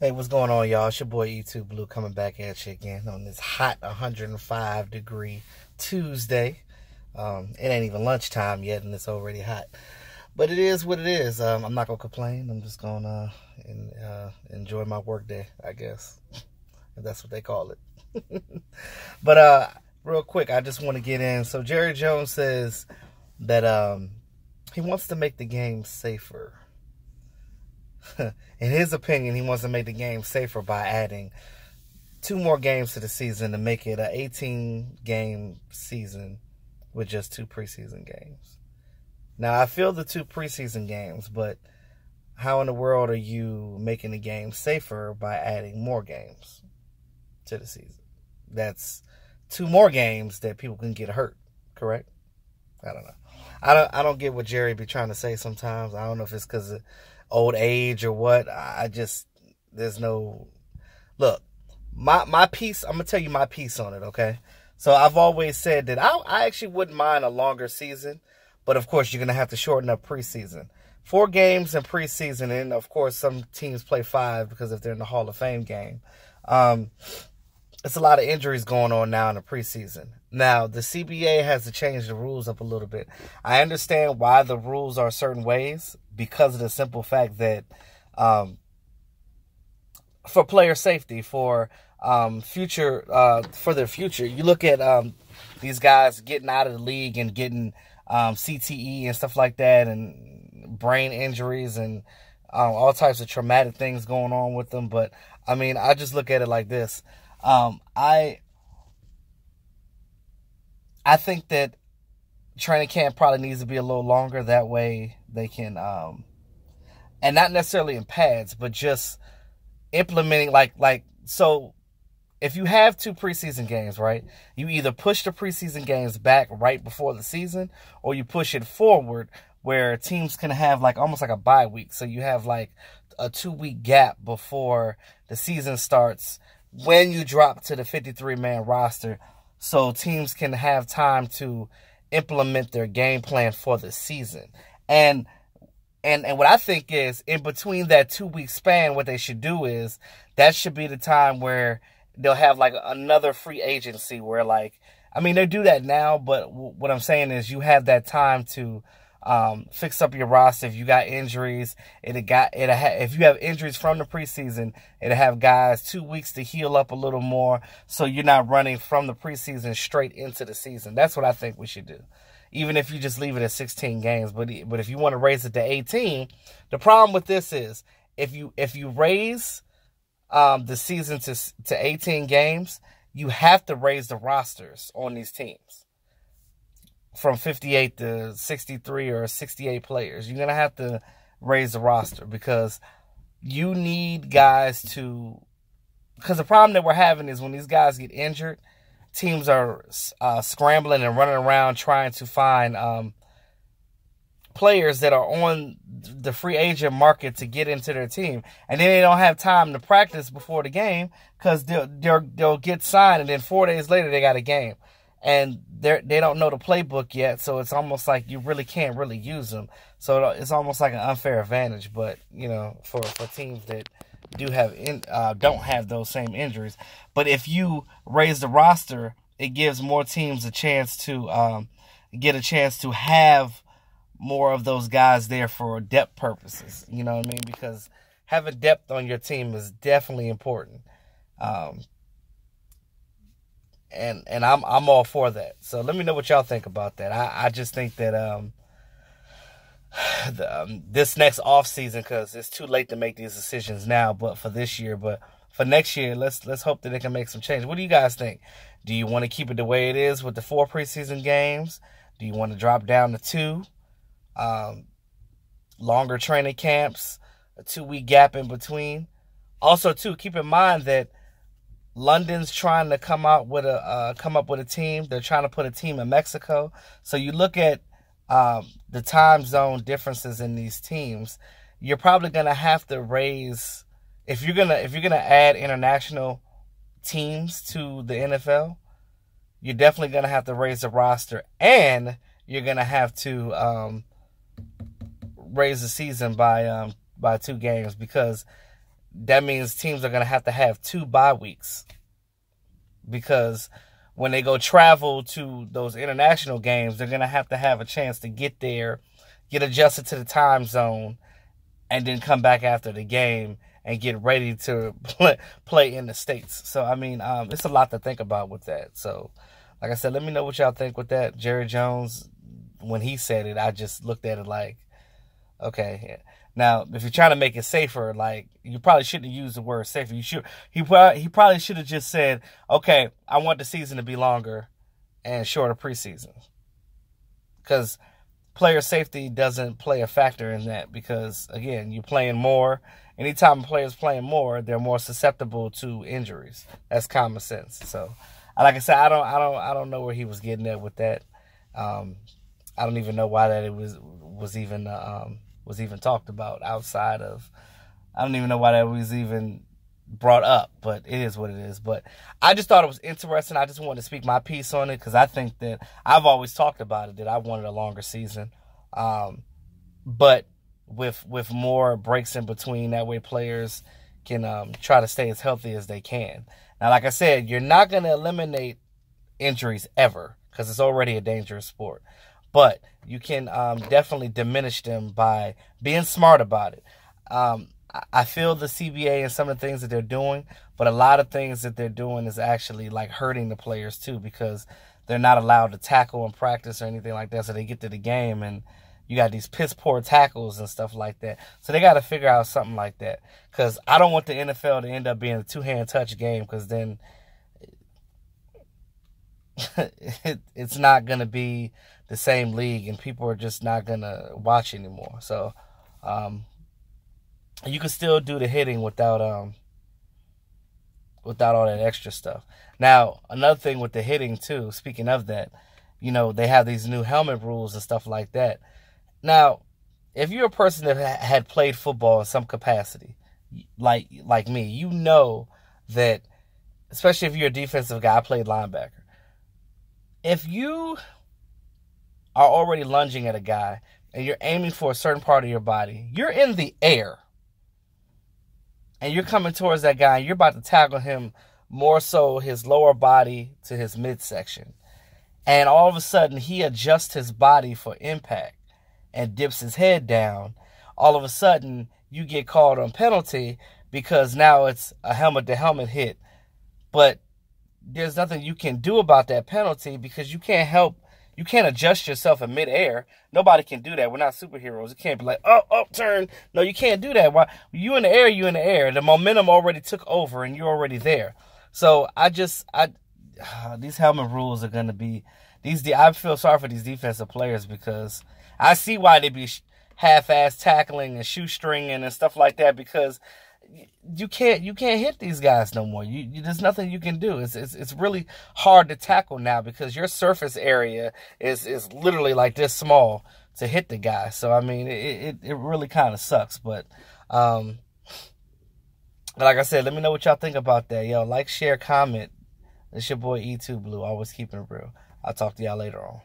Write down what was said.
Hey, what's going on, y'all? It's your boy E2 Blue coming back at you again on this hot 105-degree Tuesday. It ain't even lunchtime yet, and it's already hot. But it is what it is. I'm not going to complain. I'm just going to enjoy my work day, I guess, if that's what they call it. But real quick, I just want to get in. So Jerry Jones says that he wants to make the game safer. In his opinion, he wants to make the game safer by adding 2 more games to the season to make it an 18-game season with just 2 preseason games. Now, I feel the 2 preseason games, but how in the world are you making the game safer by adding more games to the season? That's 2 more games that people can get hurt, correct? I don't know. I don't get what Jerry be trying to say sometimes. I don't know if it's because of old age or what. There's no, look, my piece, I'm going to tell you my piece on it, okay? So I've always said that I actually wouldn't mind a longer season, but of course you're going to have to shorten up preseason. 4 games in preseason, and of course some teams play 5 because if they're in the Hall of Fame game. It's a lot of injuries going on now in the preseason. Now, the CBA has to change the rules up a little bit. I understand why the rules are certain ways because of the simple fact that for player safety, for their future. You look at these guys getting out of the league and getting CTE and stuff like that, and brain injuries and all types of traumatic things going on with them. But I mean, I just look at it like this. I think that training camp probably needs to be a little longer. That way they can, and not necessarily in pads, but just implementing so if you have 2 preseason games, right, you either push the preseason games back right before the season or you push it forward where teams can have almost like a bye week. So you have a 2-week gap before the season starts when you drop to the 53-man roster, so teams can have time to implement their game plan for the season. And what I think is, in between that 2-week span, what they should do is, that should be the time where they'll have another free agency where they do that now, but what I'm saying is you have that time to fix up your roster. If you got injuries, if you have injuries from the preseason, it'll have guys 2 weeks to heal up a little more, so you're not running from the preseason straight into the season. That's what I think we should do, even if you just leave it at 16 games. But if you want to raise it to 18, the problem with this is if you raise the season to 18 games, you have to raise the rosters on these teams from 58 to 63 or 68 players. You're going to have to raise the roster because you need guys to... Because the problem that we're having is when these guys get injured, teams are scrambling and running around trying to find players that are on the free agent market to get into their team. And then they don't have time to practice before the game because they'll get signed, and then 4 days later they got a game. And they don't know the playbook yet, so it's almost like you really can't really use them. So it's almost like an unfair advantage. But for teams that don't have those same injuries. But if you raise the roster, it gives more teams a chance to get a chance to have more of those guys there for depth purposes. You know what I mean? Because having depth on your team is definitely important. And I'm all for that. So let me know what y'all think about that. I just think that this next off season, because it's too late to make these decisions now, but for this year, but for next year, let's hope that they can make some change. What do you guys think? Do you want to keep it the way it is with the 4 preseason games? Do you want to drop down to 2? Longer training camps, a 2-week gap in between. Also, too, keep in mind that London's trying to come up with a team. They're trying to put a team in Mexico. So you look at the time zone differences in these teams. You're probably gonna have to raise, if you're gonna add international teams to the NFL, you're definitely gonna have to raise the roster, and you're gonna have to raise the season by 2 games, because that means teams are going to have 2 bye weeks, because when they go travel to those international games, they're going to have a chance to get there, get adjusted to the time zone, and then come back after the game and get ready to play in the States. So, I mean, it's a lot to think about with that. So, like I said, let me know what y'all think with that. Jerry Jones, when he said it, I just looked at it like, okay. Now, if you're trying to make it safer, like, you probably shouldn't use the word safer. He probably should have just said, okay, I want the season to be longer and shorter preseason. Because player safety doesn't play a factor in that, because, again, you're playing more. Anytime a player's playing more, they're more susceptible to injuries. That's common sense. So, like I said, I don't know where he was getting at with that. I don't even know why that it was even talked about outside of. I don't even know why that was even brought up, but it is what it is. But I just thought it was interesting. I just wanted to speak my piece on it, because I think that I've always talked about it, that I wanted a longer season, but with more breaks in between, that way players can try to stay as healthy as they can. Now, like I said, you're not going to eliminate injuries ever, because it's already a dangerous sport. But you can definitely diminish them by being smart about it. I feel the CBA and some of the things that they're doing, but a lot of things that they're doing is actually like hurting the players too, because they're not allowed to tackle in practice or anything like that. So they get to the game and you got these piss poor tackles and stuff like that. So they got to figure out something like that, because I don't want the NFL to end up being a 2-hand touch game, because then it's not going to be the same league and people are just not going to watch anymore. So you can still do the hitting without all that extra stuff. Now, another thing with the hitting too, speaking of that, you know, they have these new helmet rules and stuff like that. Now, if you're a person that had played football in some capacity, like me, you know that, especially if you're a defensive guy, I played linebacker. If you are already lunging at a guy and you're aiming for a certain part of your body, you're in the air and you're coming towards that guy and you're about to tackle him, more so his lower body to his midsection. And all of a sudden he adjusts his body for impact and dips his head down. All of a sudden you get called on penalty, because now it's a helmet-to-helmet hit. But there's nothing you can do about that penalty, because you can't adjust yourself in midair. Nobody can do that. We're not superheroes. You can't be like, oh, turn. No, you can't do that. Why? You in the air. The momentum already took over and you're already there. So these helmet rules are going to be, I feel sorry for these defensive players, because I see why they be half-ass tackling and shoestringing and stuff like that, because you can't hit these guys no more. There's nothing you can do. It's really hard to tackle now, because your surface area is literally like this small to hit the guy. So I mean, it really kind of sucks. But like I said, let me know what y'all think about that. Yo, like, share, comment. It's your boy E2 Blue, always keeping it real. I'll talk to y'all later on.